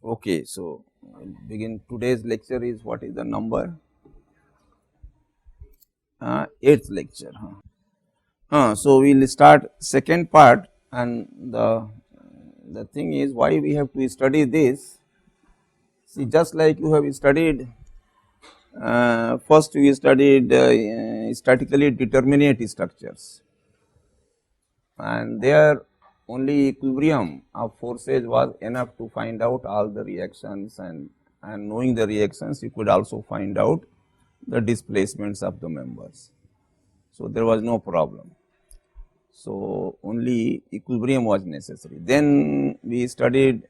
Okay, so I'll begin. Today's lecture is what is the number? Eighth lecture. So we will start second part, and the thing is why we have to study this. See, just like you have studied, first we studied statically determinate structures, and there only equilibrium of forces was enough to find out all the reactions, and knowing the reactions you could also find out the displacements of the members. So, there was no problem. So, only equilibrium was necessary. Then we studied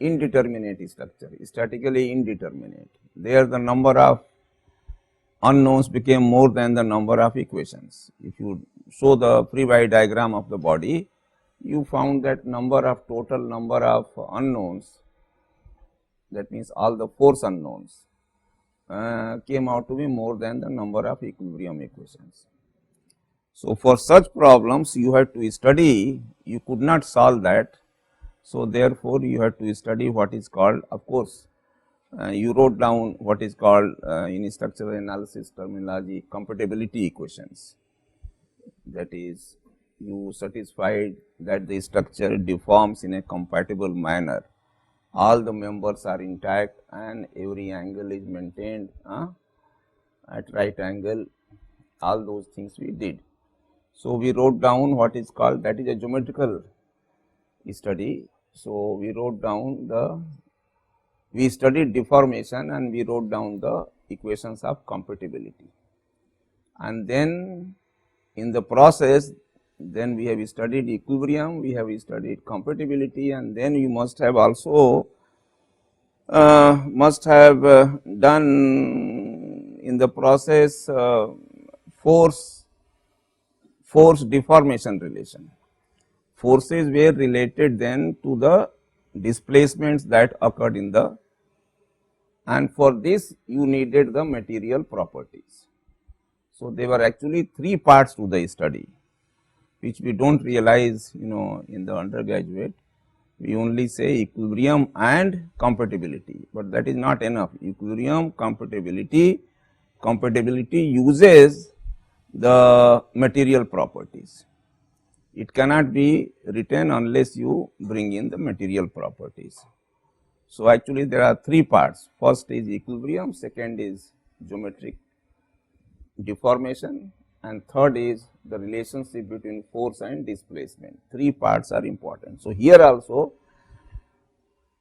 indeterminate structure, statically indeterminate. There the number of unknowns became more than the number of equations. If you show the free body diagram of the body, you found that total number of unknowns, that means all the force unknowns, came out to be more than the number of equilibrium equations. So, for such problems you have to study, you could not solve that. So, therefore, you have to study what is called, of course, you wrote down what is called in structural analysis terminology compatibility equations. That is, you satisfied that the structure deforms in a compatible manner, all the members are intact and every angle is maintained at right angle, all those things we did. So, we wrote down what is called, that is a geometrical study. So, we wrote down we studied deformation and we wrote down the equations of compatibility, and then in the process then we have studied equilibrium, we have studied compatibility, and then you must have also done in the process force deformation relation. Forces were related then to the displacements that occurred in the, and for this you needed the material properties. So, there were actually three parts to the study, which we do not realize in the undergraduate. We only say equilibrium and compatibility, but that is not enough. Equilibrium, compatibility uses the material properties. It cannot be written unless you bring in the material properties. So, actually there are three parts. First is equilibrium, second is geometric deformation, and third is the relationship between force and displacement. Three parts are important. So, here also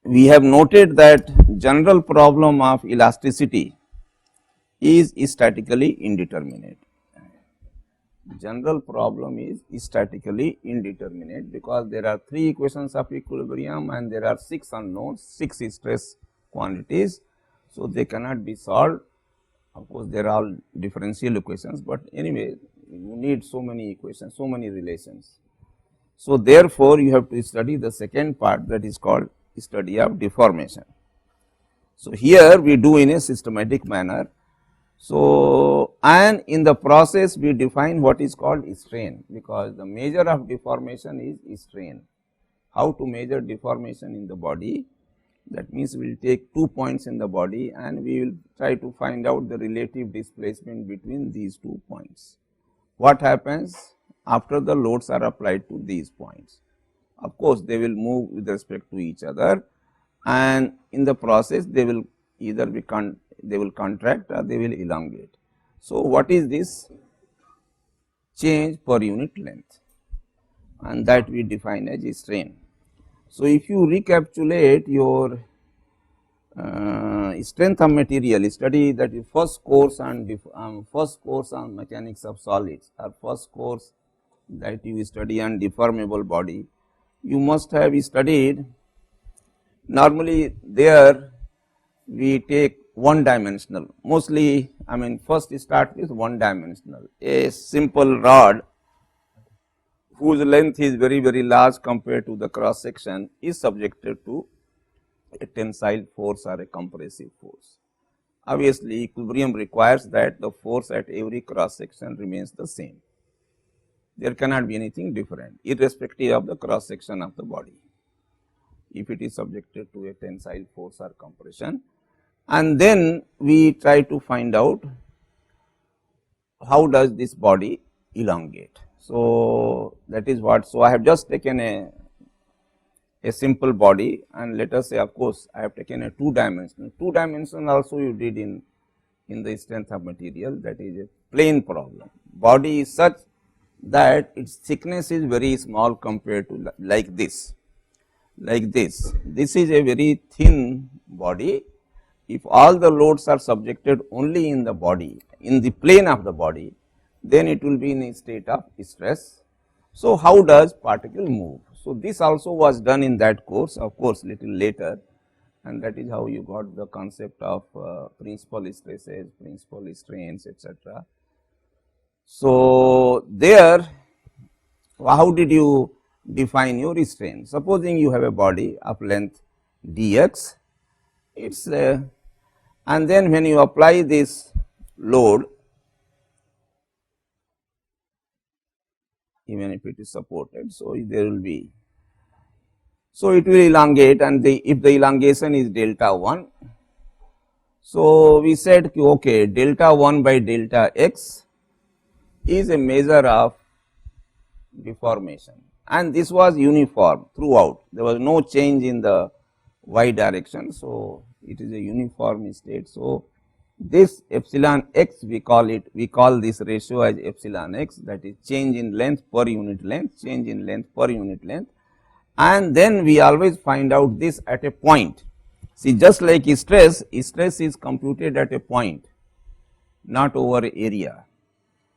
we have noted that general problem of elasticity is statically indeterminate. General problem is statically indeterminate, because there are three equations of equilibrium and there are 6 unknowns, 6 stress quantities. So, they cannot be solved. Of course, they are all differential equations, but anyway you need so many equations, so many relations. So, therefore, you have to study the second part, that is called study of deformation. So, here we do in a systematic manner. So, and in the process we define what is called strain, because the measure of deformation is strain. How to measure deformation in the body? That means, we will take 2 points in the body and we will try to find out the relative displacement between these 2 points. What happens after the loads are applied to these points? Of course, they will move with respect to each other, and in the process they will either they will contract or they will elongate. So, what is this change per unit length, and that we define as strain. So, if you recapitulate your strength of material study, that is first course on mechanics of solids, or first course that you study on deformable body, you must have studied. Normally there we take one dimensional, mostly first start with one dimensional, a simple rod whose length is very large compared to the cross section is subjected to a tensile force or a compressive force. Obviously, equilibrium requires that the force at every cross section remains the same. There cannot be anything different irrespective of the cross section of the body. if it is subjected to a tensile force or compression, and then we try to find out how does this body elongate. So, that is what. So, I have just taken a simple body, and let us say, of course, I have taken a 2 dimensional. 2 dimensional also you did in the strength of material, that is a plane problem. Body is such that its thickness is very small compared to like this. This is a very thin body. If all the loads are subjected only in the body, in the plane of the body, then it will be in a state of stress. So, how does particle move? So, this also was done in that course, of course, little later, and that is how you got the concept of principal stresses, principal strains, etc. So, there how did you define your strain? Supposing you have a body of length dx, it is and then when you apply this load, even if it is supported. So, there will be, so it will elongate, and if the elongation is delta 1. So, we said okay, delta 1 by delta x is a measure of deformation, and this was uniform throughout, there was no change in the y direction. So, it is a uniform state. So, this epsilon x, we call this ratio as epsilon x, that is change in length per unit length, change in length per unit length, and then we always find out this at a point. See, just like stress is computed at a point, not over area.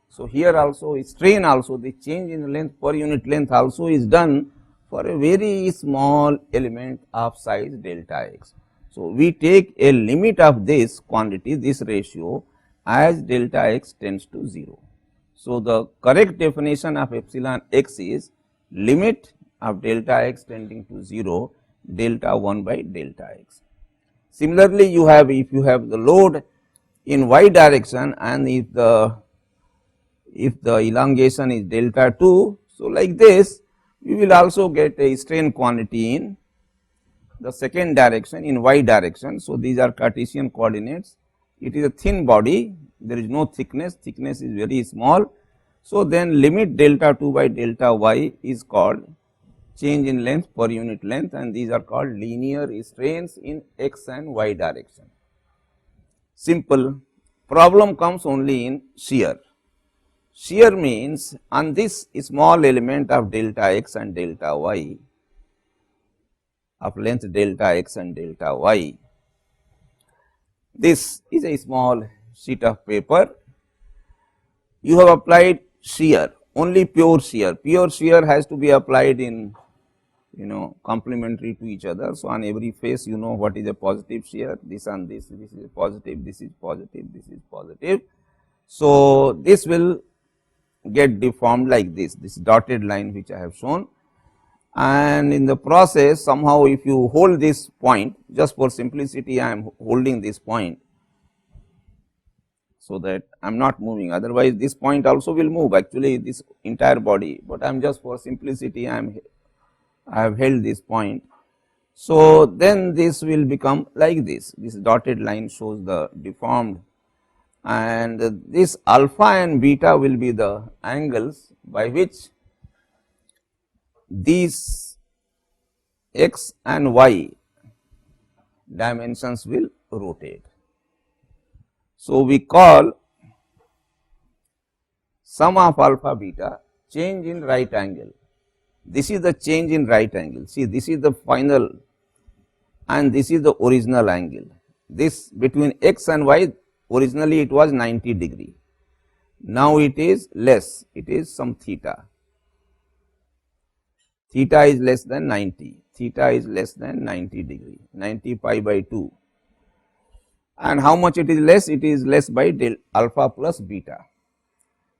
So, here also strain also, the change in length per unit length also is done for a very small element of size delta x. So, we take a limit of this quantity, this ratio, as delta x tends to 0. So, the correct definition of epsilon x is limit of delta x tending to 0, delta 1 by delta x. Similarly, you have, if you have the load in y direction, and if the elongation is delta 2. So, like this we will also get a strain quantity in the second direction, in y direction. So, these are Cartesian coordinates. It is a thin body, there is no thickness, thickness is very small. So, then limit delta 2 by delta y is called change in length per unit length, and these are called linear strains in x and y direction. Simple. Problem comes only in shear. Shear means on this small element of delta x and delta y, of length delta x and delta y, this is a small sheet of paper. You have applied shear, only pure shear. Pure shear has to be applied in, complementary to each other. So, on every face you know what is a positive shear, this on this is positive, this is positive, this is positive. So, this will get deformed like this dotted line which I have shown, and in the process somehow if you hold this point, just for simplicity I am holding this point, so that I am not moving, otherwise this point also will move, actually this entire body, but I am just for simplicity I have held this point. So, then this will become like this dotted line shows the deformed, and this alpha and beta will be the angles by which these x and y dimensions will rotate. So, we call sum of alpha beta change in right angle. This is the change in right angle. See, this is the final and this is the original angle. This between x and y, originally it was 90 degree. Now, it is less, it is some theta. Theta is less than 90, theta is less than 90 degree, 90 pi by 2. And how much it is less? It is less by del alpha plus beta.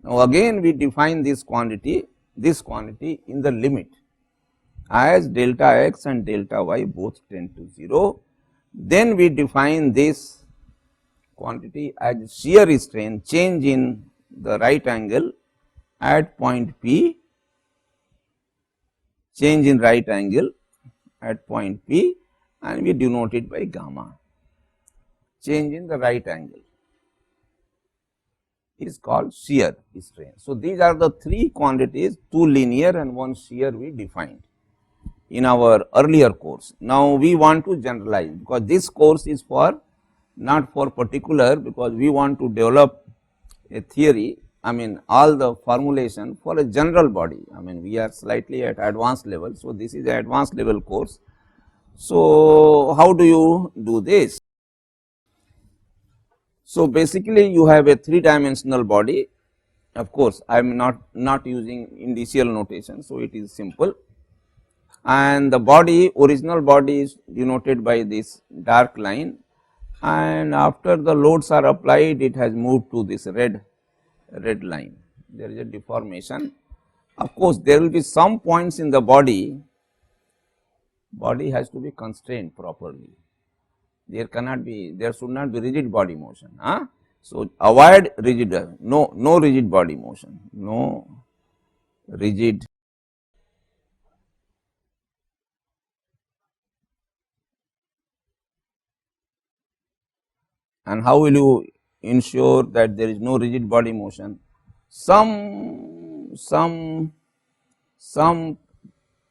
Now, again we define this quantity in the limit as delta x and delta y both tend to 0. Then we define this quantity as shear strain, change in the right angle at point P, change in right angle at point P and we denote it by gamma. Change in the right angle is called shear strain. So, these are the three quantities, two linear and one shear we defined in our earlier course. Now, we want to generalize, because this course is for not for particular, because we want to develop a theory, I mean all the formulation for a general body. I mean we are slightly at advanced level. So, this is an advanced level course. So, how do you do this? So, basically you have a 3-dimensional body. Of course, I am not using indicial notation. So, it is simple, and the body, original body is denoted by this dark line, and after the loads are applied, it has moved to this red line. There is a deformation. Of course, there will be some points in the body has to be constrained properly. There should not be rigid body motion. So, avoid rigid, no rigid body motion, no rigid. And how will you ensure that there is no rigid body motion? Some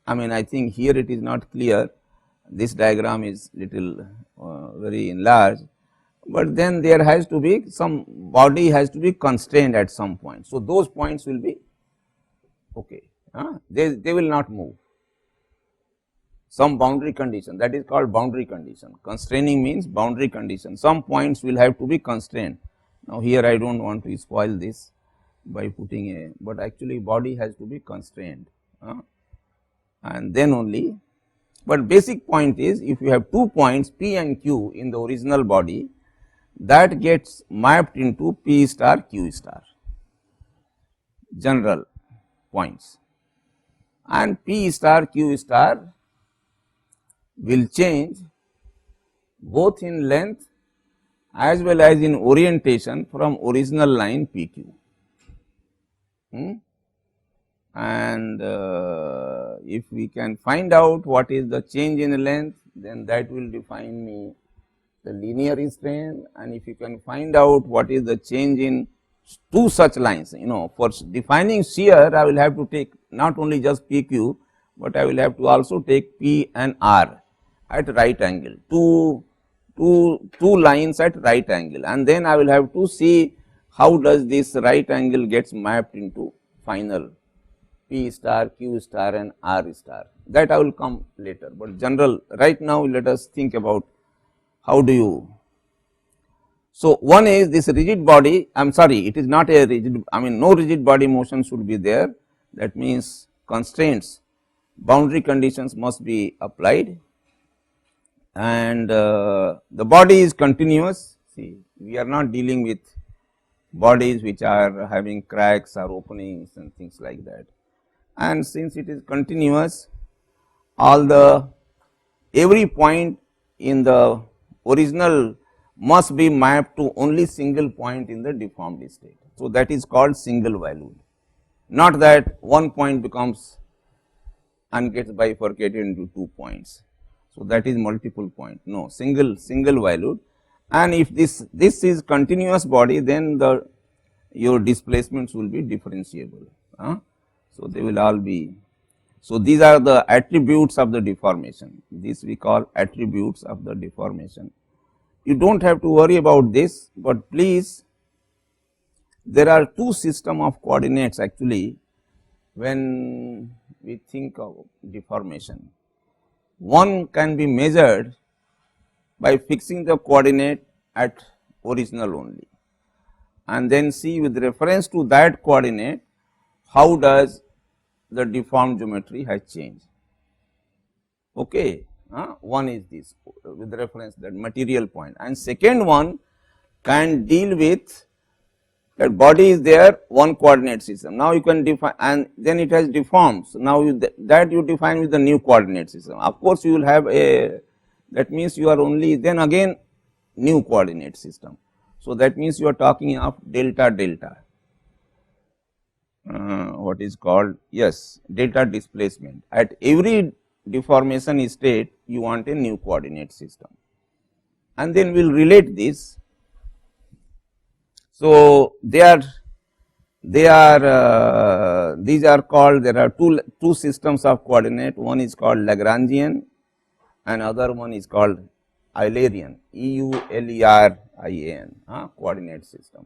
I mean, I think here it is not clear. This diagram is little very enlarged, but then there has to be some body has to be constrained at some point. So, those points will be okay, they will not move. Some boundary condition, that is called boundary condition. Constraining means boundary condition, some points will have to be constrained. Now, here I do not want to spoil this by putting a, but actually body has to be constrained, and then only. But basic point is, if you have 2 points P and Q in the original body, that gets mapped into P star Q star, general points, and P star Q star will change both in length as well as in orientation from original line PQ. And if we can find out what is the change in length, then that will define me the linear strain, and if you can find out what is the change in 2 such lines, for defining shear I will have to take not only just PQ, but I will have to also take P and R at right angle, two lines at right angle, and then I will have to see how does this right angle gets mapped into final P star, Q star and R star. That I will come later, but general right now let us think about how do you. So, one is this rigid body, I am sorry, it is not a rigid, I mean no rigid body motion should be there, that means constraints, boundary conditions must be applied, and the body is continuous. See, we are not dealing with bodies which are having cracks or openings and things like that, and since it is continuous, all the every point in the original must be mapped to only single point in the deformed state. So, that is called single valued, not that one point becomes and gets bifurcated into 2 points. So, that is multiple point, no, single valued, and if this is continuous body, then the your displacements will be differentiable. So, they will all be. So, these are the attributes of the deformation, this we call attributes of the deformation. You do not have to worry about this, but please, there are 2 system of coordinates actually when we think of deformation. One can be measured by fixing the coordinate at original only, and then see with reference to that coordinate how does the deformed geometry has changed. Okay. One is this with reference that material point, and second one can deal with that body is there one coordinate system. Now, you can define, and then it has deformed. So, now that you define with the new coordinate system. Of course, you will have a, that means you are only then again new coordinate system. So, that means you are talking of delta, what is called, yes, delta displacement. At every deformation state, you want a new coordinate system, and then we will relate this. So, these are called, there are two systems of coordinate, one is called Lagrangian and other one is called Eulerian, Eulerian coordinate system.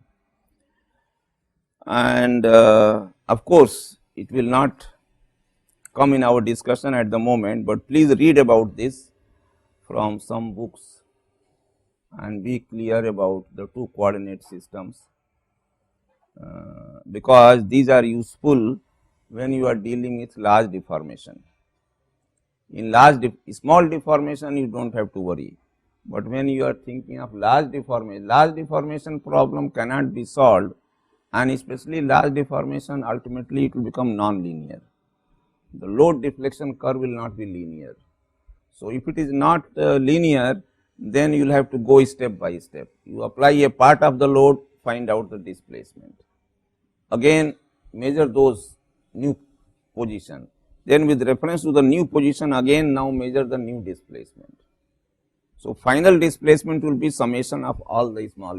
And of course, it will not come in our discussion at the moment, but please read about this from some books and be clear about the two coordinate systems, because these are useful when you are dealing with large deformation. In small deformation you do not have to worry, but when you are thinking of large deformation problem cannot be solved, and especially large deformation, ultimately it will become non-linear. The load deflection curve will not be linear. So, if it is not linear, then you will have to go step by step. You apply a part of the load, find out the displacement, again measure those new position, then with reference to the new position again now measure the new displacement. So, final displacement will be summation of all the small,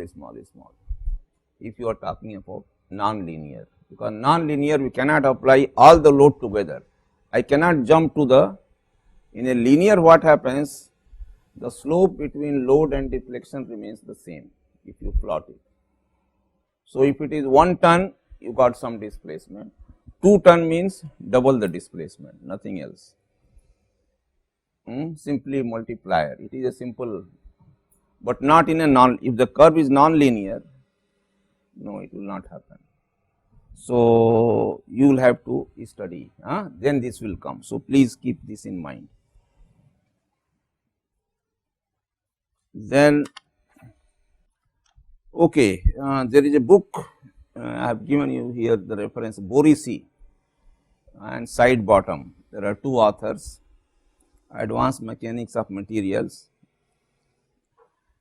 if you are talking about non-linear, because non-linear we cannot apply all the load together. I cannot jump to the, in a linear what happens, the slope between load and deflection remains the same if you plot it. So, if it is 1 ton, you got some displacement, 2 ton means double the displacement, nothing else, simply multiplier, it is a simple, but not in a if the curve is non-linear, no, it will not happen. So, you will have to study, then this will come. So, please keep this in mind. Then, okay, there is a book, I have given you here the reference, Borisi and Side Bottom. There are two authors, Advanced Mechanics of Materials.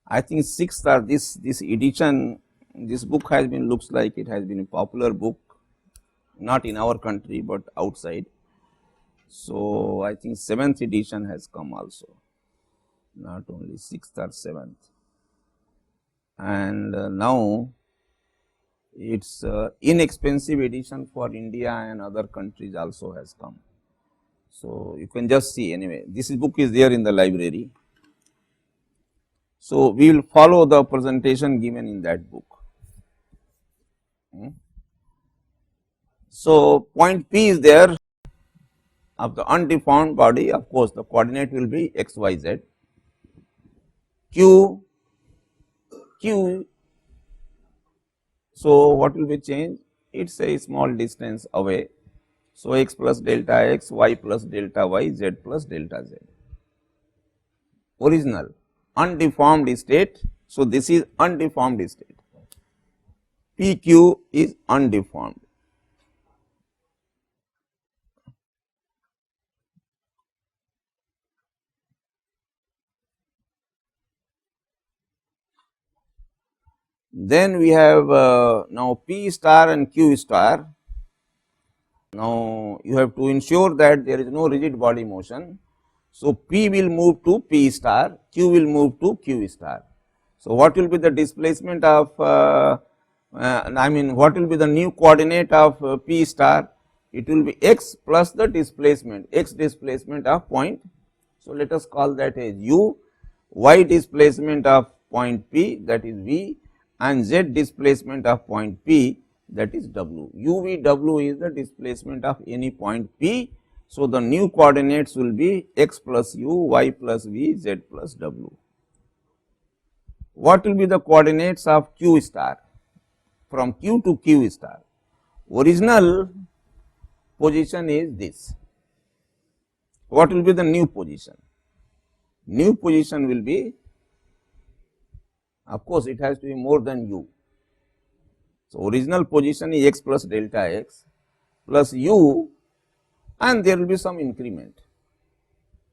I think sixth or this edition, this book has been, looks like it has been a popular book, not in our country, but outside. So, I think 7th edition has come also, not only 6th or 7th, and now it is inexpensive edition for India and other countries also has come. So, you can just see anyway, this book is there in the library. So, we will follow the presentation given in that book. So, point P is there of the undeformed body, of course, the coordinate will be x, y, z. Q, so what will be changed? It is a small distance away. So, x plus delta x, y plus delta y, z plus delta z. Original, undeformed state. So, this is undeformed state. PQ is undeformed. Then we have now P star and Q star. Now, you have to ensure that there is no rigid body motion. So, P will move to P star, Q will move to Q star. So, what will be the displacement of what will be the new coordinate of P star? It will be x plus the displacement, x displacement of point. So, let us call that as u, y displacement of point P, that is v, and z displacement of point P, that is w. U v w is the displacement of any point P. So, the new coordinates will be x plus u, y plus v, z plus w. What will be the coordinates of Q star? From Q to Q star, original position is this. What will be the new position? New position will be, of course, it has to be more than u. So, original position is x plus delta x plus u, and there will be some increment.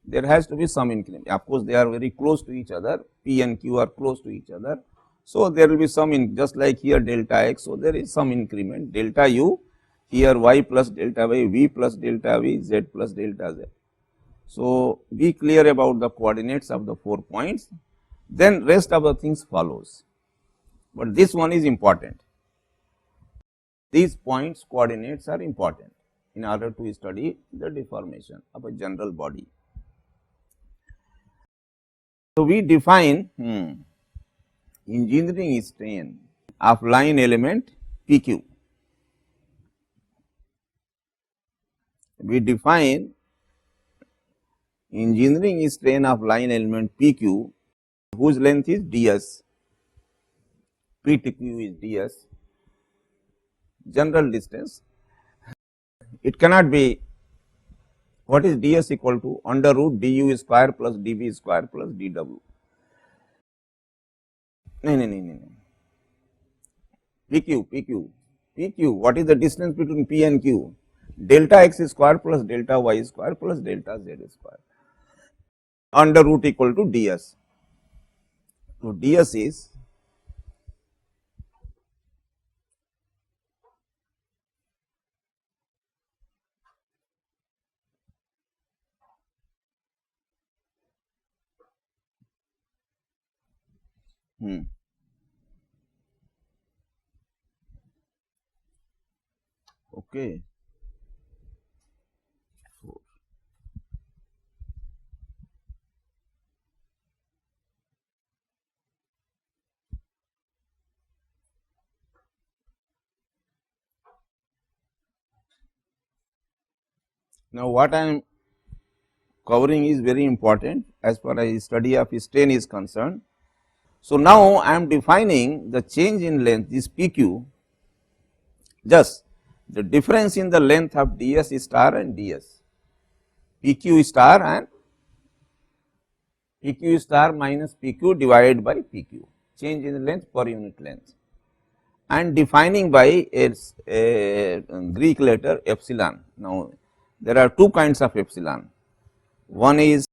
There has to be some increment. Of course, they are very close to each other, P and Q are close to each other. So, there will be some just like here delta x. So, there is some increment delta u, here y plus delta y, v plus delta v, z plus delta z. So, be clear about the coordinates of the 4 points, then rest of the things follows, but this one is important. These points coordinates are important in order to study the deformation of a general body. So, we define engineering strain of line element PQ. We define engineering strain of line element PQ whose length is ds, P to Q is ds, general distance. It cannot be, what is ds equal to under root du square plus dv square plus dw. No. PQ, what is the distance between P and Q? Delta x square plus delta y square plus delta z square under root equal to ds. So, ds is okay. Now, what I am covering is very important as far as study of strain is concerned. So, now I am defining the change in length, this PQ, just the difference in the length of ds star and ds, PQ star and PQ star minus PQ divided by PQ, change in the length per unit length, and defining by a Greek letter epsilon. Now, there are two kinds of epsilon, one is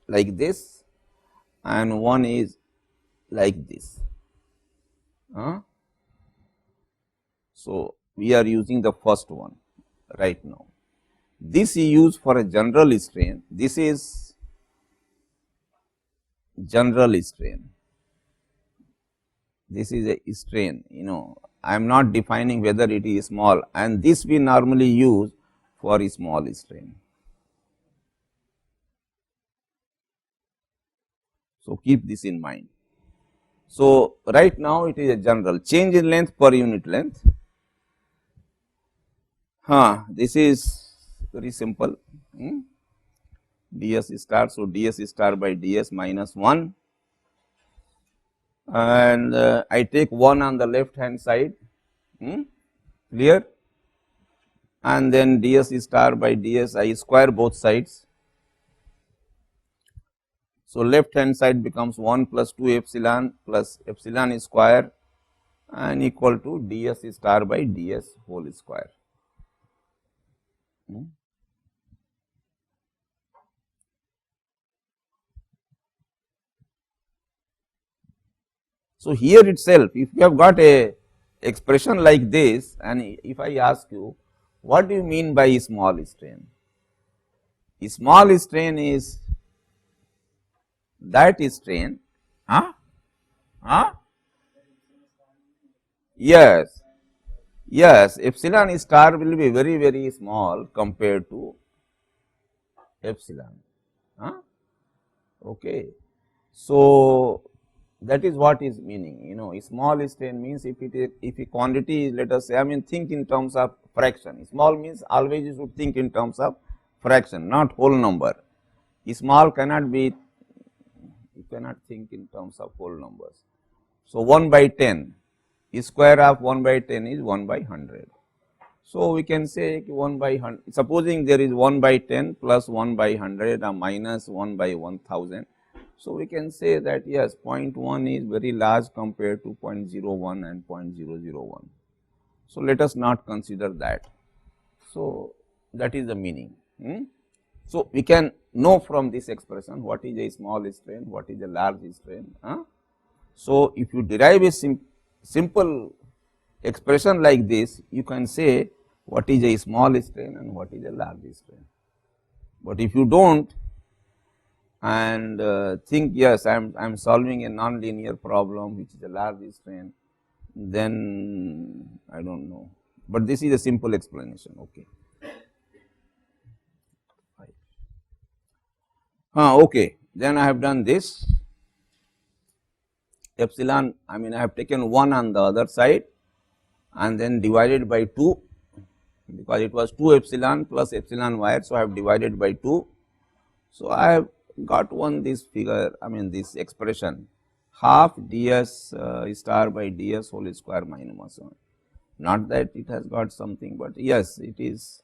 like this and one is like this. So, we are using the first one right now. This is used for a general strain, this is general strain, this is a strain, I am not defining whether it is small, and this we normally use for a small strain. So, keep this in mind. So, right now it is a general change in length per unit length. This is very simple, ds star. So, ds star by ds minus 1, and I take 1 on the left hand side, clear, and then ds star by ds I square both sides. So, left hand side becomes 1 plus 2 epsilon plus epsilon square and equal to ds star by ds whole square. So, here itself if you have got a expression like this, and if I ask you what do you mean by small strain? Small strain is that strain, yes, epsilon star will be very small compared to epsilon, okay. So, that is what is meaning, small strain means if a quantity is, let us say, think in terms of fraction. Small means always you should think in terms of fraction, not whole number. Small cannot be, you cannot think in terms of whole numbers. So, 1 by 10, square of 1 by 10 is 1 by 100. So, we can say 1 by 100, supposing there is 1 by 10 plus 1 by 100 or minus 1 by 1000. So, we can say that yes, 0.1 is very large compared to 0.01 and 0.001. So, let us not consider that. So, that is the meaning. So, we can know from this expression what is a small strain, what is a large strain. So, if you derive a simple expression like this, you can say what is a small strain and what is a large strain. But if you do not, and think yes, I am solving a non-linear problem which is a large strain, then I do not know, but this is a simple explanation. Okay. Okay, then I have done this epsilon, I mean I have taken 1 on the other side and then divided by 2, because it was 2 epsilon plus epsilon wire. So, I have divided by 2. So, I have got this figure, I mean this expression half ds star by ds whole square minus 1. Not that it has got something, but yes, it is,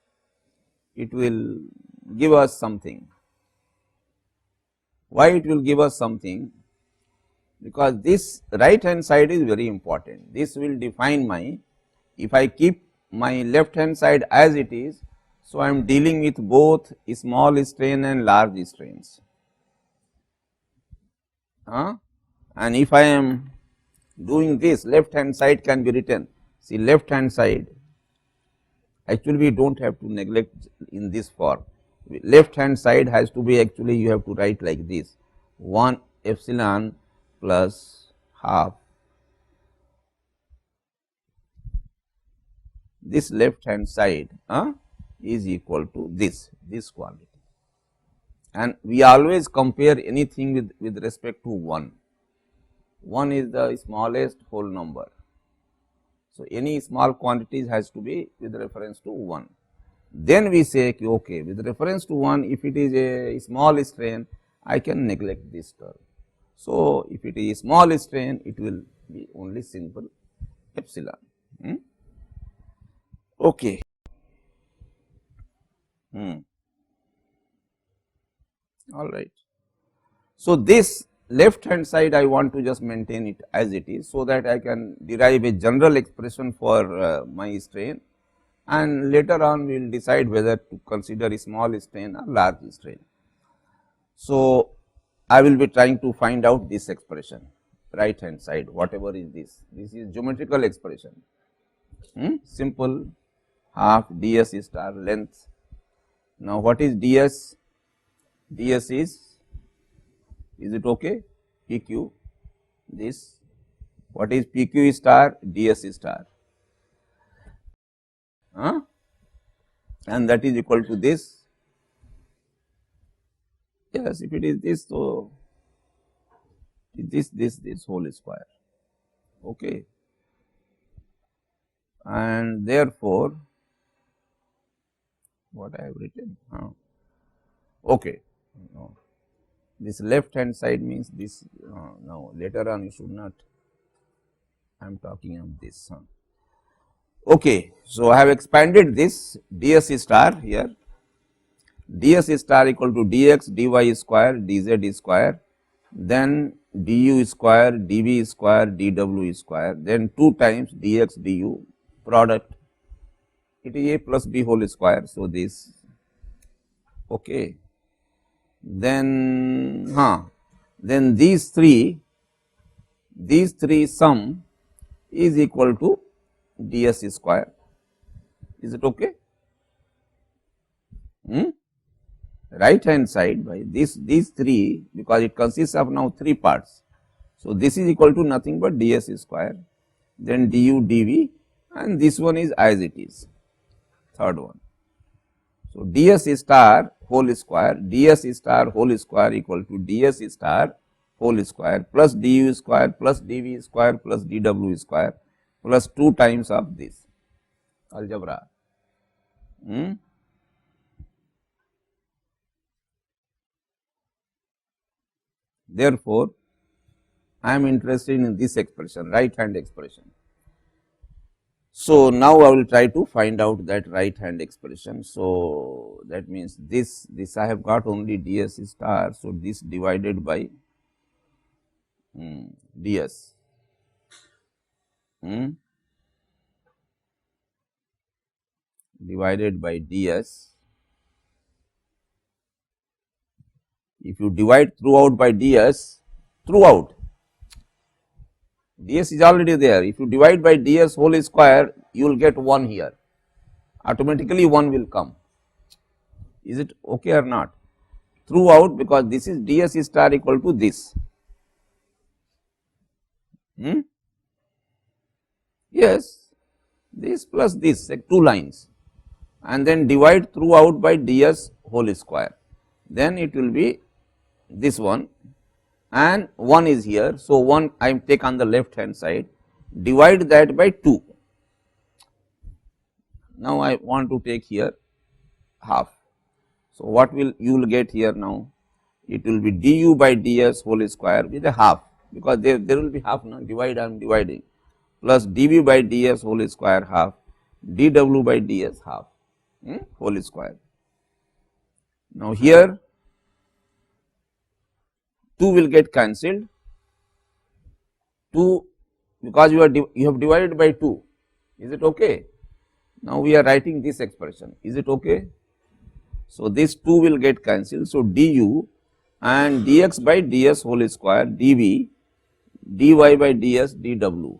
it will give us something. Why it will give us something? Because this right hand side is very important. This will define my, if I keep my left hand side as it is, so I am dealing with both small strain and large strains. And if I am doing this, left hand side can be written, see left hand side, actually we do not have to neglect in this form. Left hand side has to be, actually you have to write like this, 1 epsilon plus half, this left hand side is equal to this quantity, and we always compare anything with respect to 1. 1 is the smallest whole number. So, any small quantities has to be with reference to 1. Then we say okay, with reference to 1, if it is a small strain, I can neglect this term. So, if it is small strain, it will be only simple epsilon. Okay. All right. So, this left hand side I want to just maintain it as it is, so that I can derive a general expression for my strain, and later on we will decide whether to consider a small strain or large strain. So, I will be trying to find out this expression, right hand side, whatever is this is geometrical expression, simple half ds star length. Now, what is ds? ds is it okay? PQ, this, what is PQ star? ds star, and that is equal to this. Yes, if it is this, so this whole square, okay, and therefore, what I have written, okay, no. This left hand side means this, no, later on you should not, I am talking of this. Okay, so I have expanded this ds star here, ds star equal to dx dy square dz square, then du square dv square dw square, then 2 times dx du product, it is a plus b whole square. So, this, okay. Then these three sum is equal to ds square. Is it okay? Right hand side by these 3, because it consists of now 3 parts. So, this is equal to nothing but ds square, then du dv, and this one is as it is, third one. So, ds star whole square, ds star whole square equal to ds star whole square plus du square plus dv square plus dw square plus 2 times of this algebra. Therefore, I am interested in this expression, right hand expression. So, now I will try to find out that right hand expression. So, that means this I have got only ds star. So, this divided by ds, divided by ds. If you divide throughout by ds, throughout, ds is already there. If you divide by ds whole square, you will get 1 here, automatically 1 will come. Is it okay or not? throughout, because this is ds star equal to this. Yes, this plus this, like 2 lines, and then divide throughout by ds whole square. Then it will be this one, and 1 is here. So, 1 I take on the left hand side, divide that by 2. Now, I want to take here half. So, what will you will get here now? It will be du by ds whole square with a half, because there will be half now, divide I am dividing, plus dv by ds whole square half, dw by ds half whole square. Now, here 2 will get cancelled, 2 because you have divided by 2, is it okay? Now, we are writing this expression, is it okay? So, this 2 will get cancelled. So, du and dx by ds whole square, dv, dy by ds, dw.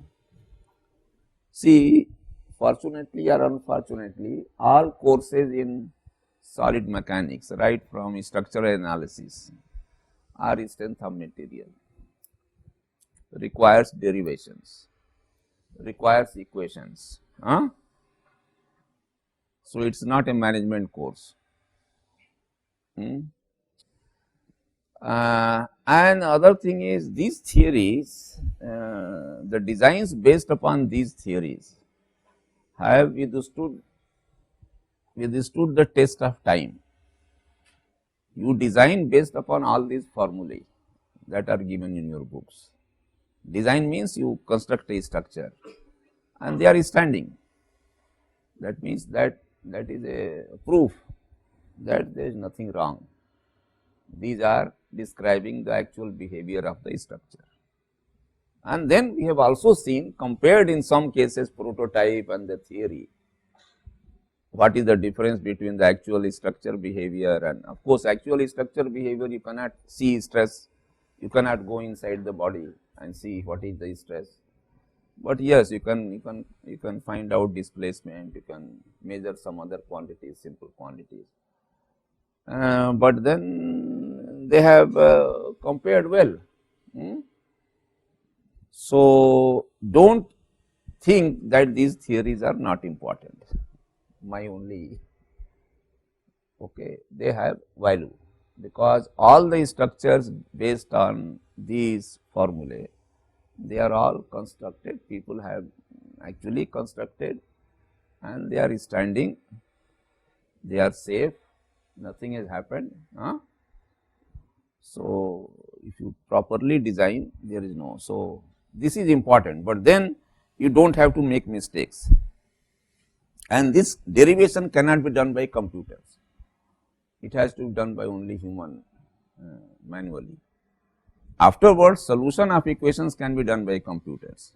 See, fortunately or unfortunately, all courses in solid mechanics, right from structural analysis or strength of material, requires derivations, requires equations. So, it is not a management course. And other thing is, these theories, the designs based upon these theories have withstood the test of time. You design based upon all these formulae that are given in your books. Design means you construct a structure and they are standing. That means that is a proof that there is nothing wrong. These are describing the actual behavior of the structure. And then we have also seen, compared in some cases prototype and the theory, what is the difference between the actual structure behavior, and of course, actual structure behavior you cannot see stress, you cannot go inside the body and see what is the stress, but yes, you can find out displacement, you can measure some other quantities, simple quantities. But then they have compared well. So, do not think that these theories are not important, my only, okay, they have value, because all the structures based on these formulae, they are all constructed, people have actually constructed and they are standing, they are safe, nothing has happened. So, if you properly design, there is no. So, this is important, but then you do not have to make mistakes, and this derivation cannot be done by computers, it has to be done by only human manually. Afterwards, solution of equations can be done by computers,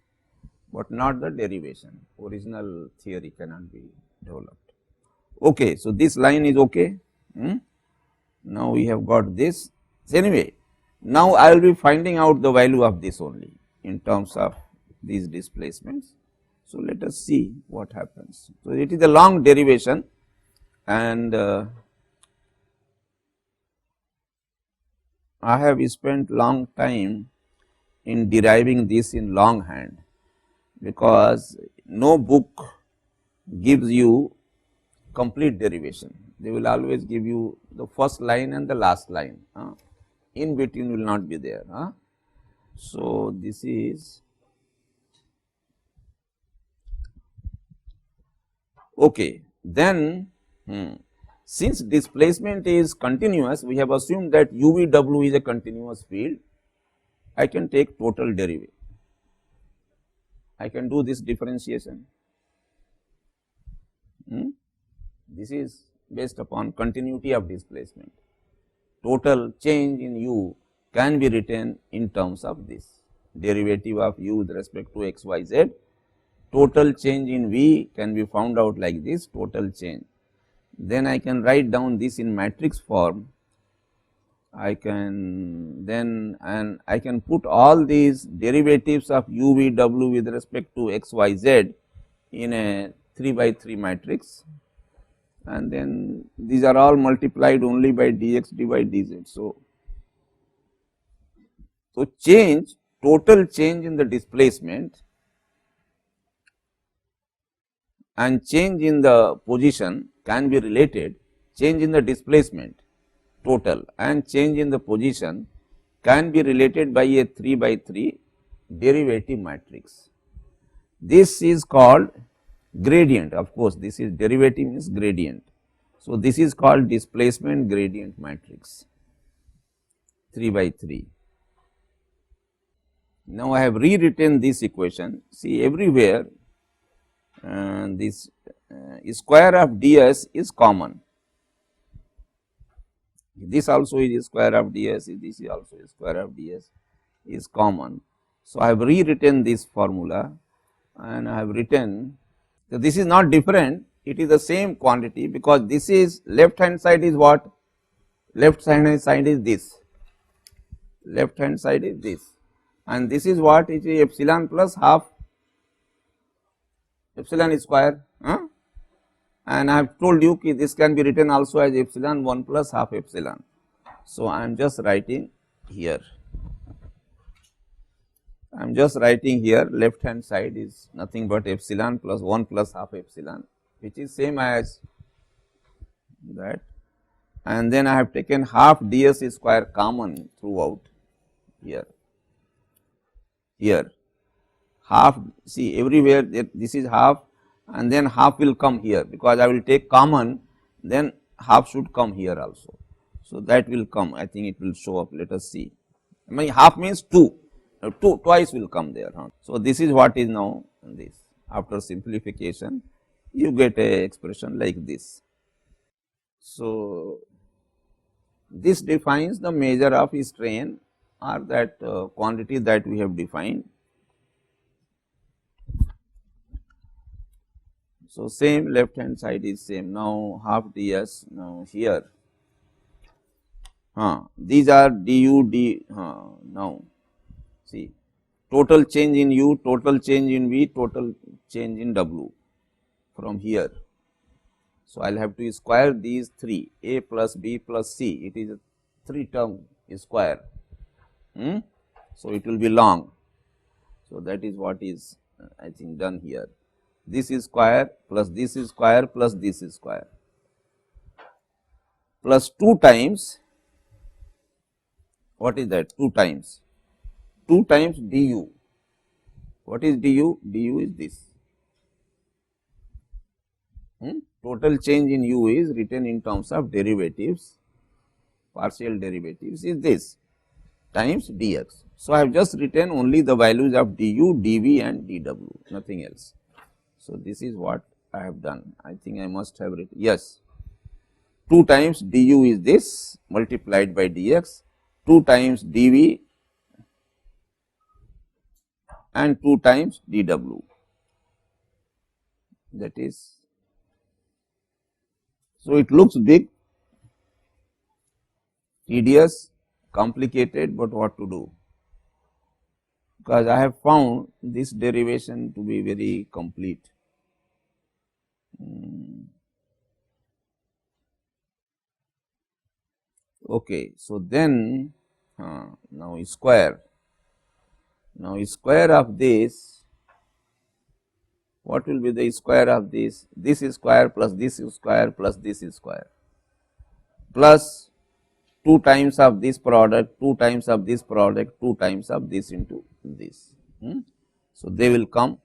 but not the derivation, original theory cannot be developed. Okay, so, this line is okay. Now, we have got this. So, anyway, now I will be finding out the value of this only in terms of these displacements. So, let us see what happens. So, it is a long derivation, and I have spent long time in deriving this in longhand, because no book gives you complete derivation. They will always give you the first line and the last line, in between will not be there. So, this is okay. Then since displacement is continuous, we have assumed that UVW is a continuous field. I can take total derivative, I can do this differentiation. This is based upon continuity of displacement. Total change in u can be written in terms of this derivative of u with respect to x, y, z. Total change in v can be found out like this, total change. Then I can write down this in matrix form. I can then, and I can put all these derivatives of u, v, w with respect to x, y, z in a 3 by 3 matrix. and then these are all multiplied only by dx dy dz. So change, total change in the displacement and change in the position can be related, change in the displacement total and change in the position can be related by a 3 by 3 derivative matrix. This is called gradient, of course, this is derivative means gradient. So, this is called displacement gradient matrix 3 by 3. Now, I have rewritten this equation. See, everywhere this square of ds is common. This also is square of ds, this is also square of ds is common. So, I have rewritten this formula and I have written, so this is not different, it is the same quantity, because this is left hand side is what? Left hand side is this, left hand side is this, and this is what? It is epsilon plus half epsilon square, and I have told you that this can be written also as epsilon 1 plus half epsilon. So, I am just writing here, I am just writing here left hand side is nothing but epsilon plus 1 plus half epsilon, which is same as that, and then I have taken half ds square common throughout here, here half, see everywhere this is half and then half will come here, because I will take common, then half should come here also. So, that will come, I think it will show up, let us see. My half means 2, twice will come there. So, this is what is now this, after simplification you get a expression like this. So, this defines the measure of strain or that quantity that we have defined. So, same left hand side is same. Now, half ds, now here these are du d, now see total change in u, total change in v, total change in w from here. So, I will have to square these 3, a plus b plus c, it is a 3 term square. So, it will be long. So, that is what is I think done here. This is square plus this is square plus this is square plus 2 times, what is that? 2 times du. What is du? Du is this. Total change in u is written in terms of derivatives, partial derivatives is this times dx. So, I have just written only the values of du, dv and dw, nothing else. So, this is what I have done. I think I must have written, yes, 2 times du is this multiplied by dx, 2 times dv and 2 times dw, that is. So, it looks big, tedious, complicated, but what to do, because I have found this derivation to be very complete. Okay, so then now square of this, what will be the square of this? This is square plus this is square plus this is square plus 2 times of this product, 2 times of this product, 2 times of this into this. So, they will come.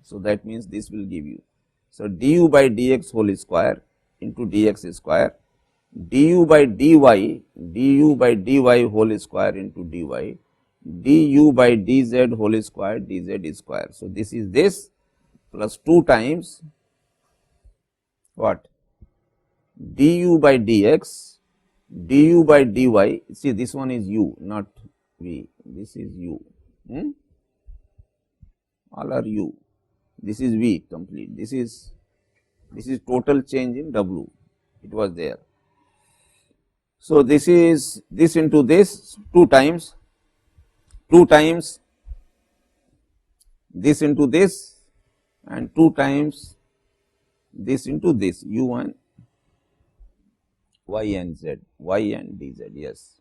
So, that means this will give you. So, du by dx whole square into dx square, du by dy whole square into dy, du by dz whole square dz square. So, this is this plus 2 times what? Du by dx, du by dy, see this one is u not v, this is u, all are u, this is v complete, this is total change in w, it was there. So, this is this into this 2 times this into this and 2 times this into this u1 y and z, y and dz, yes.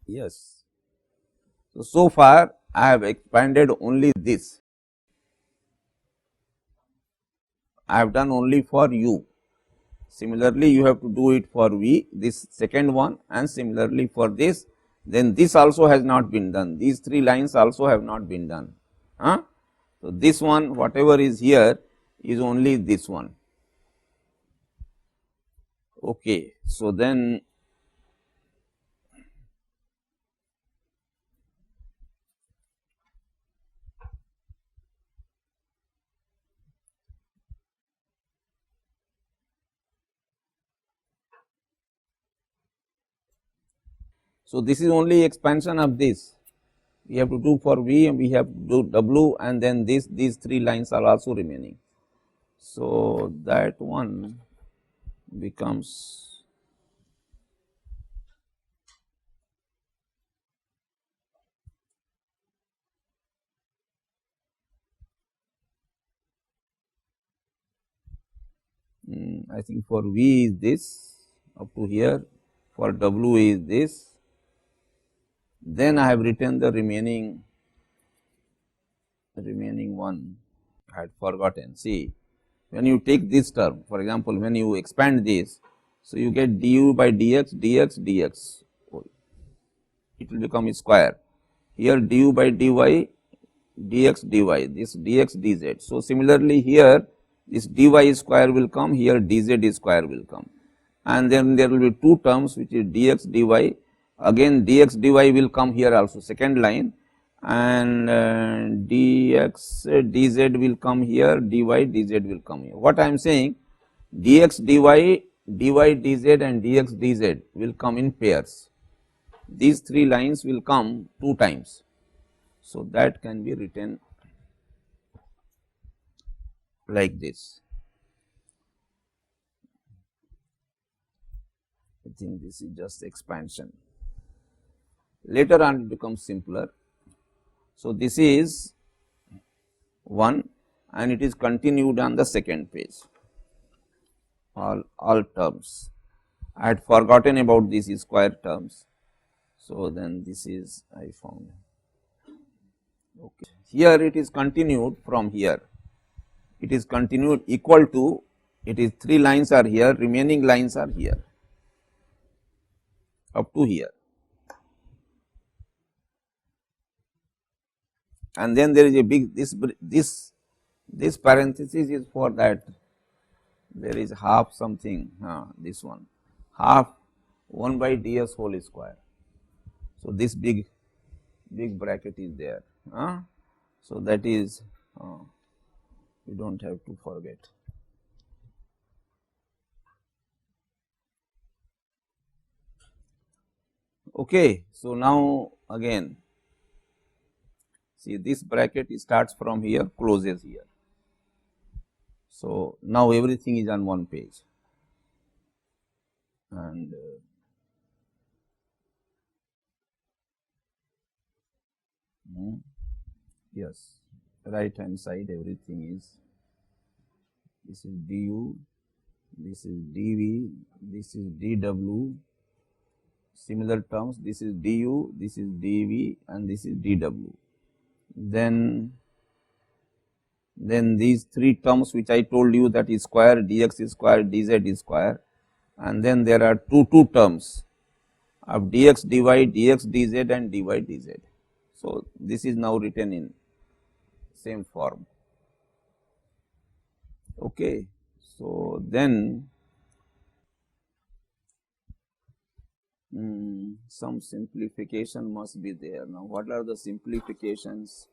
Yes. So far I have expanded only this, I have done only for u. Similarly, you have to do it for v, this second one, and similarly for this, then this also has not been done, these three lines also have not been done. Huh? So, this one whatever is here is only this one. Okay. So, then so this is only expansion of this, we have to do for v and we have to do w, and then these three lines are also remaining. So, that one becomes I think for v is this up to here, for w is this, then I have written the remaining one, I had forgotten. See, when you take this term, for example, when you expand this, so you get du by dx, dx, dx, it will become a square. Here du by dy, dx, dy, this dx, dz. So, similarly, here this dy square will come, here dz square will come, and then there will be two terms which is dx, dy, again dx, dy will come here also, second line, and dx, dz will come here, dy, dz will come here. What I am saying, dx, dy, dy, dz and dx, dz will come in pairs. These three lines will come two times. So, that can be written like this. I think this is just expansion. Later on it becomes simpler. So, this is one and it is continued on the second page, all terms. I had forgotten about these square terms. So, then this is I found. Okay. Here it is continued from here, it is continued equal to, it is three lines are here, remaining lines are here up to here, and then there is a big this parenthesis is for that, there is half something, this one half 1 by ds whole square. So, this big bracket is there. So, that is you do not have to forget. Okay. So, now again see this bracket starts from here, closes here. So, now everything is on one page, and yes, right hand side everything is, this is du, this is dv, this is dw, similar terms, this is du, this is dv and this is dw. Then these three terms which I told you, that is square, dx is square, dz is square, and then there are two terms of dx, dy, dx, dz and dy, dz. So, this is now written in same form. Okay. So, then some simplification must be there. Now, what are the simplifications?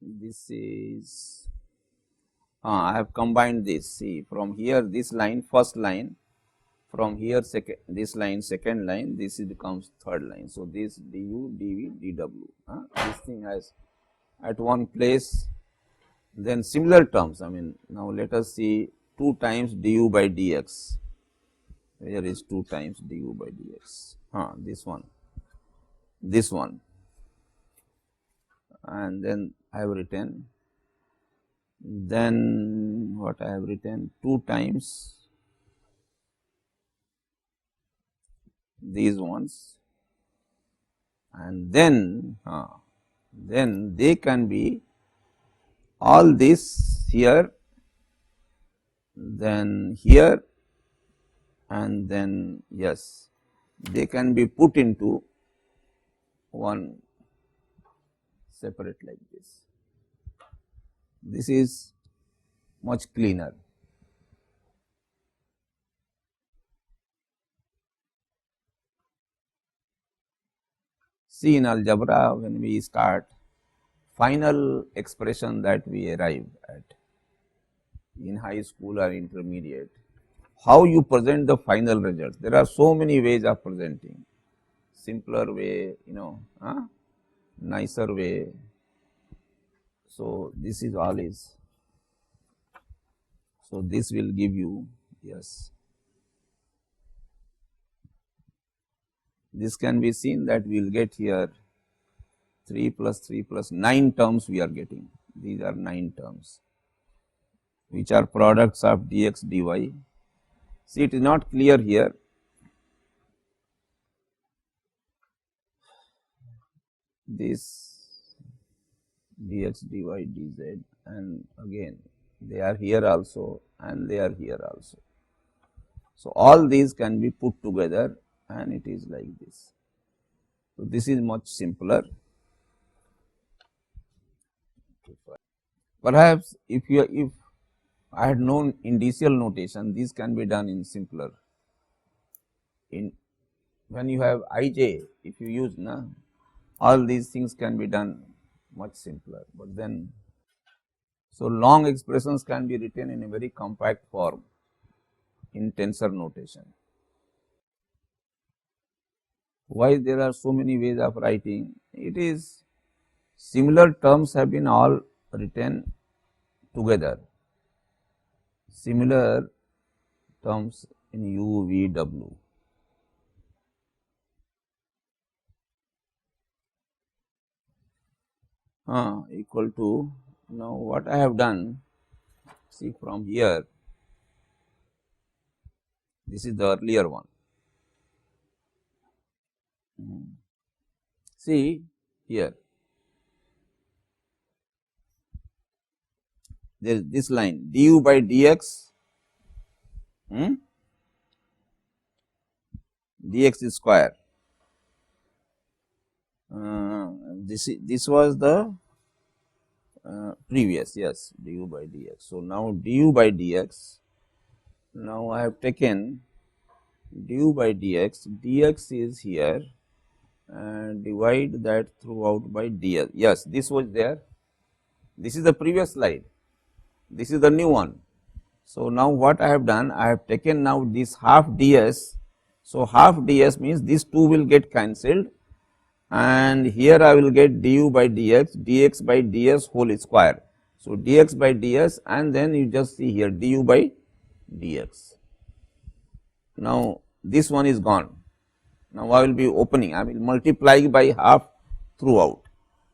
This is, I have combined this, see from here this line first line, from here second, this line second line, this becomes third line. So, this du, dv, dw, this thing has at one place. Then similar terms, I mean now let us see 2 times du by dx, here is 2 times du by dx, this one, and then I have written, then what I have written 2 times these ones, and then they can be all this here, then here, and then yes, they can be put into one separate like this. This is much cleaner. See, in algebra, when we start, final expression that we arrive at in high school or intermediate, how you present the final results. There are so many ways of presenting, simpler way, nicer way. So, this is all is. So, this will give you, yes, this can be seen that we will get here 3 plus 3 plus 9 terms we are getting. These are 9 terms, which are products of dx dy. See, it is not clear here. This dx dy dz, and again they are here also and they are here also. So, all these can be put together and it is like this. So, this is much simpler. Perhaps if I had known indicial notation, these can be done in simpler. When you have ij, if you use all these things can be done much simpler, but then so long expressions can be written in a very compact form in tensor notation. Why there are so many ways of writing? It is similar terms have been all written together, similar terms in u, v, w. Equal to, now what I have done, see from here, this is the earlier one. See here, there is this line du by dx, dx is square. This was the previous, yes, du by dx. So, now du by dx, now I have taken du by dx, dx is here and divide that throughout by ds. Yes, this was there, this is the previous slide, this is the new one. So, now what I have done, I have taken now this half ds. So, half ds means these two will get cancelled and here I will get du by dx, dx by ds whole square. So, dx by ds and then you just see here du by dx. Now, this one is gone. Now, I will be opening, I will multiply by half throughout.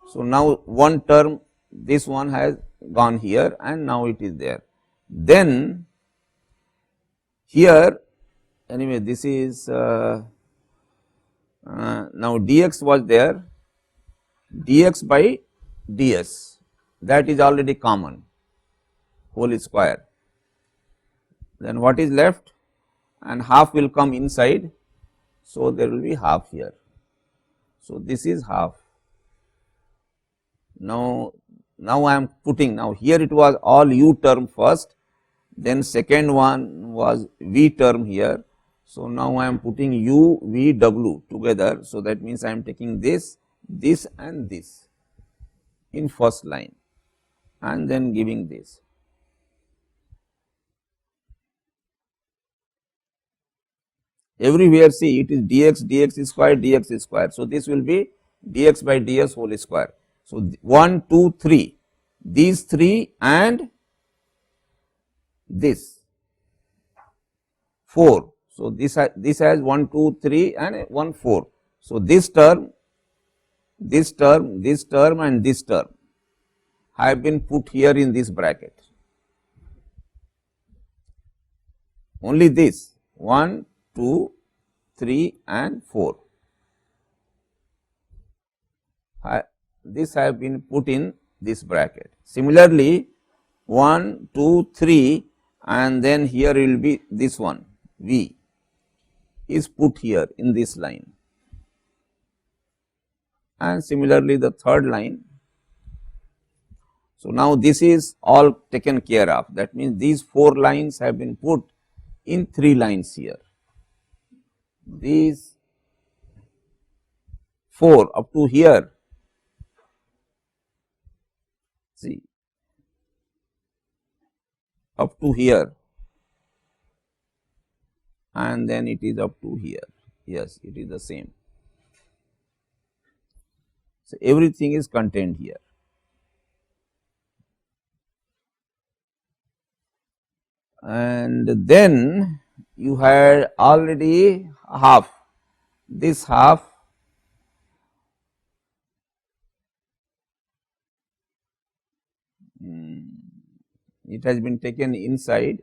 So, now one term, this one has gone here and now it is there. Then here, anyway, this is now dx was there, dx by ds, that is already common, whole square. Then what is left? And half will come inside. So, there will be half here. So, this is half. Now I am putting, now here it was all u term first, then second one was v term here. So, now I am putting u, v, w together. So, that means I am taking this, this and this in first line and then giving this. Everywhere see it is dx, dx is square, dx is square. So, this will be dx by ds whole square. So, 1, 2, 3, these 3 and this 4. So, this has 1, 2, 3 and 1, 4. So, this term, this term, this term and this term have been put here in this bracket. only this 1, 2, 3 and 4. This have been put in this bracket. Similarly, 1, 2, 3 and then here will be this one V is put here in this line, and similarly the third line. So, now this is all taken care of, that means these 4 lines have been put in 3 lines here. These 4 up to here, see, up to here and then it is up to here. Yes, it is the same. So, everything is contained here. And then you had already half, this half it has been taken inside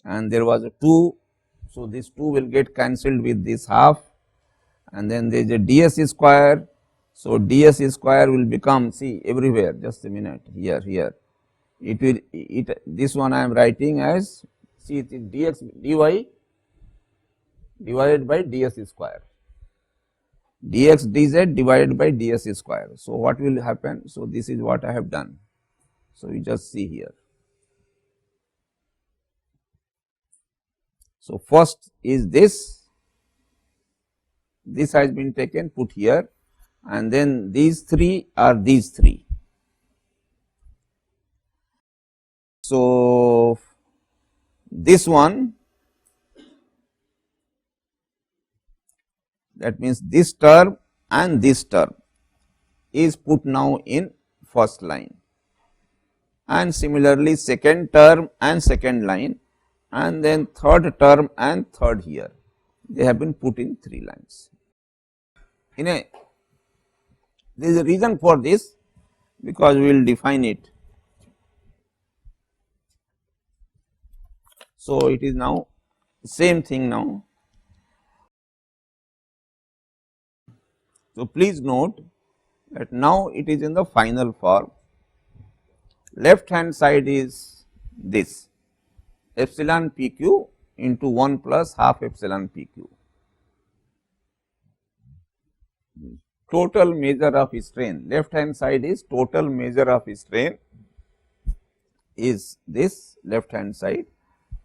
and there was a 2. So, this 2 will get cancelled with this half and then there is a ds square. So, ds square will become, see, everywhere, just a minute, here it will, this one I am writing as, see, it is dx dy divided by ds square, dx dz divided by ds square. So, what will happen? So, this is what I have done. So, you just see here. So, first is this has been taken, put here, and then these 3 are these 3. So, this one, that means this term and this term is put now in first line, and similarly second term and second line, and then third term and third here, they have been put in 3 lines. There is a reason for this, because we will define it. So, it is now same thing now. So, please note that now it is in the final form. Left hand side is this epsilon p q into 1 plus half epsilon p q. Total measure of strain, left hand side is total measure of strain is this left hand side,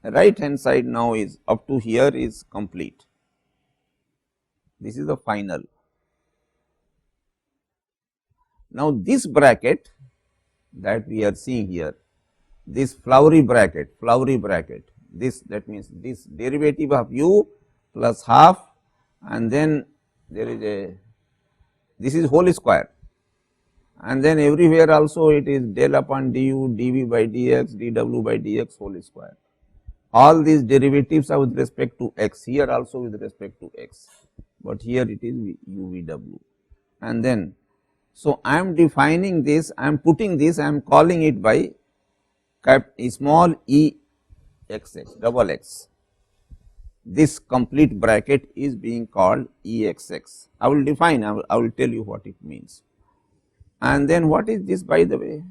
right hand side now is up to here is complete. This is the final. Now, this bracket that we are seeing here, this flowery bracket, this, that means this derivative of u plus half, and then there is a, this is whole square, and then everywhere also it is del upon du, dv by dx, dw by dx whole square. All these derivatives are with respect to x, here also with respect to x, but here it is u v w. And then, so I am defining this, I am putting this, I am calling it by small e x x, double x. This complete bracket is being called e x x. I will define, I will tell you what it means. And then what is this, by the way?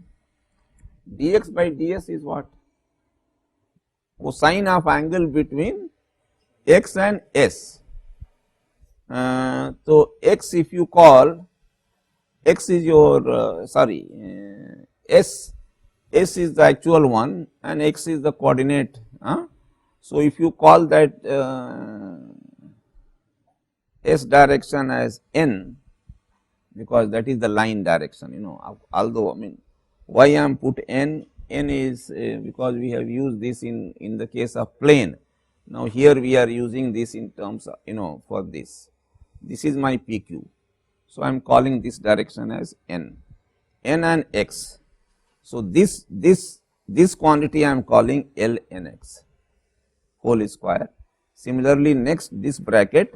dx by ds is what? Cosine of angle between x and s. So, x, if you call, x is your s is the actual one and x is the coordinate. So, if you call that s direction as n, because that is the line direction, although I mean why I am put n is because we have used this in the case of plane. Now, here we are using this in terms of for this is my p q. So, I am calling this direction as n and x. So, this quantity I am calling L n x whole square. Similarly, next this bracket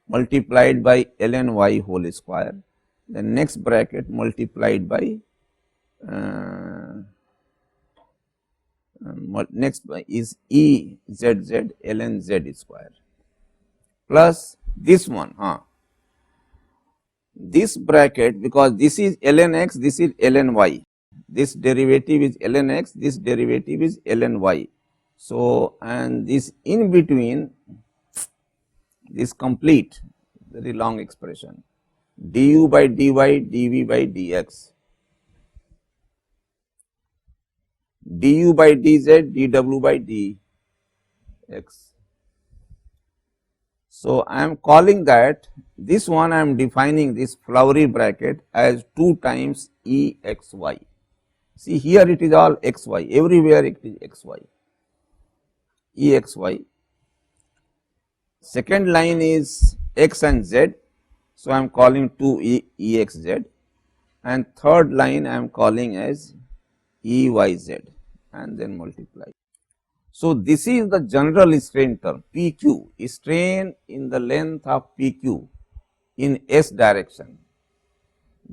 multiplied by ln y whole square, the next bracket multiplied by next is E z z ln z square plus this one, this bracket, because this is ln x, this is ln y, this derivative is ln x, this derivative is ln y. So, and this in between, this complete very long expression du by dy dv by dx, du by dz dw by dx. So, I am calling that this one I am defining this flowery bracket as 2 times E x y. See, here it is all x y, everywhere it is x y, E x y. Second line is x and z. So, I am calling 2 E x z, and third line I am calling as E y z, and then multiply. So, this is the general strain term P q, strain in the length of P q in S direction.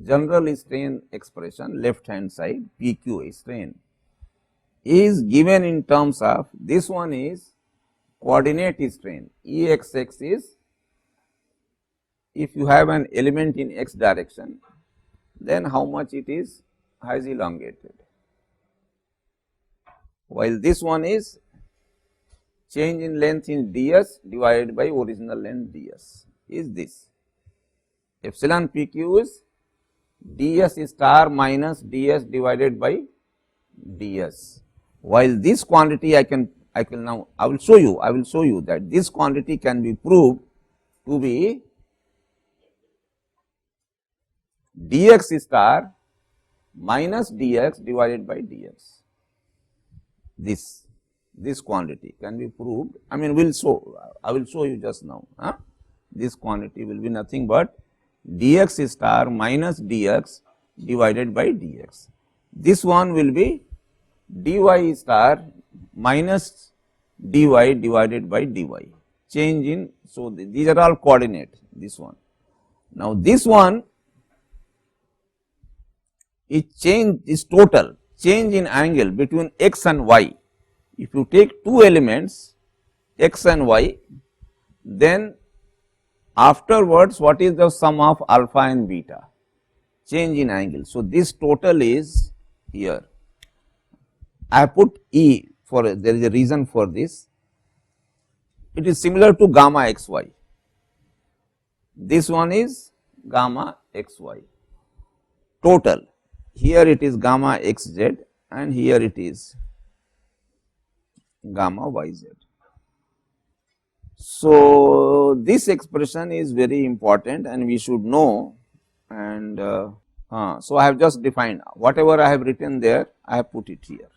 General strain expression left hand side P q strain is given in terms of, this one is coordinate strain, E x x is, if you have an element in x direction, then how much it is has elongated, while this one is change in length in ds divided by original length ds is this. Epsilon p q is ds star minus ds divided by ds, while this quantity I will show you that this quantity can be proved to be dx star minus dx divided by dx. This quantity can be proved. I mean, I will show you just now. This quantity will be nothing but dx star minus dx divided by dx. This one will be dy star minus dy divided by dy. Change in, so these are all coordinates. This one. Now, this one is change, is total change in angle between x and y. If you take two elements x and y, then afterwards what is the sum of alpha and beta? Change in angle. So, this total is here. I have put E for, there is a reason for this. It is similar to gamma xy. This one is gamma xy total. Here it is gamma xz and here it is gamma yz. So, this expression is very important and we should know, and so I have just defined whatever I have written there, I have put it here.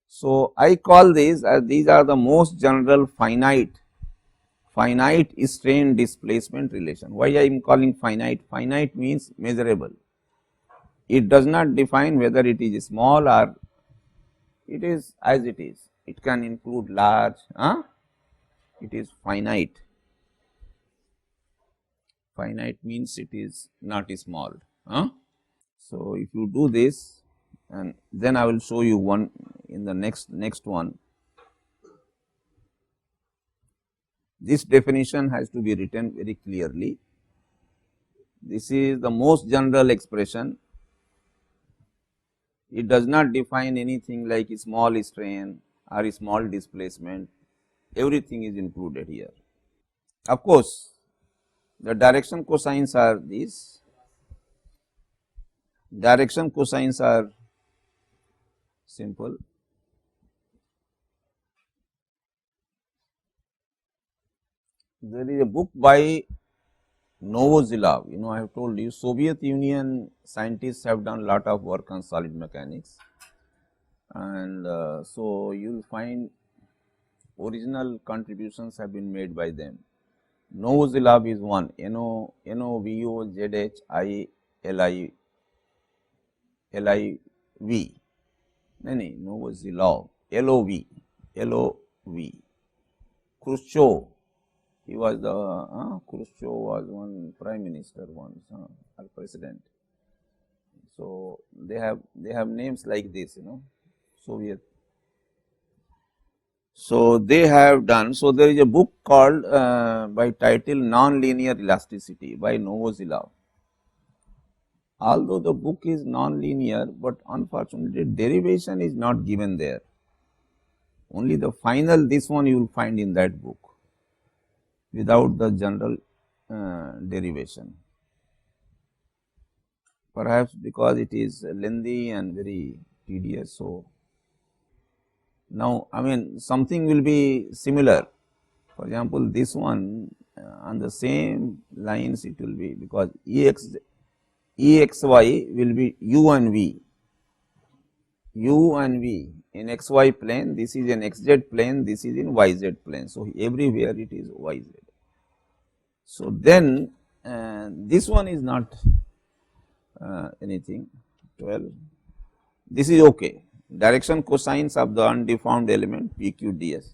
So, I call these as, these are the most general finite strain displacement relation. Why I am calling finite? Finite means measurable. It does not define whether it is small or it is as it is. It can include large, it is finite. Finite means it is not small. So, if you do this, and then I will show you one in the next one. This definition has to be written very clearly. This is the most general expression. It does not define anything like a small strain or a small displacement, everything is included here. Of course, the direction cosines are these, direction cosines are simple. There is a book by Novozilov, I have told you Soviet Union scientists have done lot of work on solid mechanics, and so you will find original contributions have been made by them. Novozilov is one, Novozilov, Novozilov, Lov. Khrushchev, he was the Khrushchev was one prime minister once, or president. So they have names like this, you know, Soviet. So they have done. So there is a book called by title Non-Linear Elasticity by Novozilov. Although the book is non-linear, but unfortunately derivation is not given there. Only the final this one you will find in that book without the general derivation. Perhaps because it is lengthy and very tedious. So now, I mean something will be similar. For example, this one on the same lines it will be, because Exy will be u and v, u and v in xy plane, this is in xz plane, this is in yz plane. So, everywhere it is yz. So, then this one is not anything 12, this is okay, direction cosines of the undeformed element p q ds,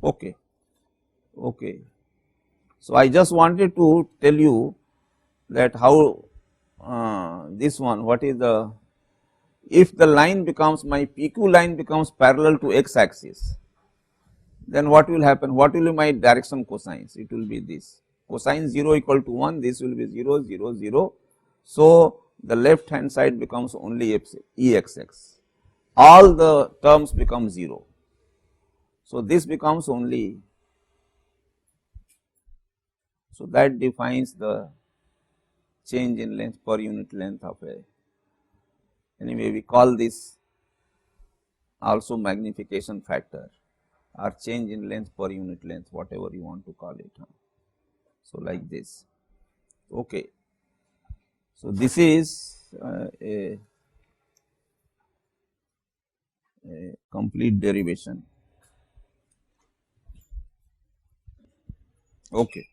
okay. Okay. So, I just wanted to tell you that how this one, what is the, if the line becomes, my PQ line becomes parallel to x axis, then what will happen? What will be my direction cosines? It will be this, cosine 0 equal to 1, this will be 0, 0, 0. So, the left hand side becomes only Exx, all the terms become 0. So, this becomes only, so that defines the change in length per unit length of a, anyway we call this also magnification factor or change in length per unit length, whatever you want to call it. So, like this. Okay. So, this is a complete derivation. Okay.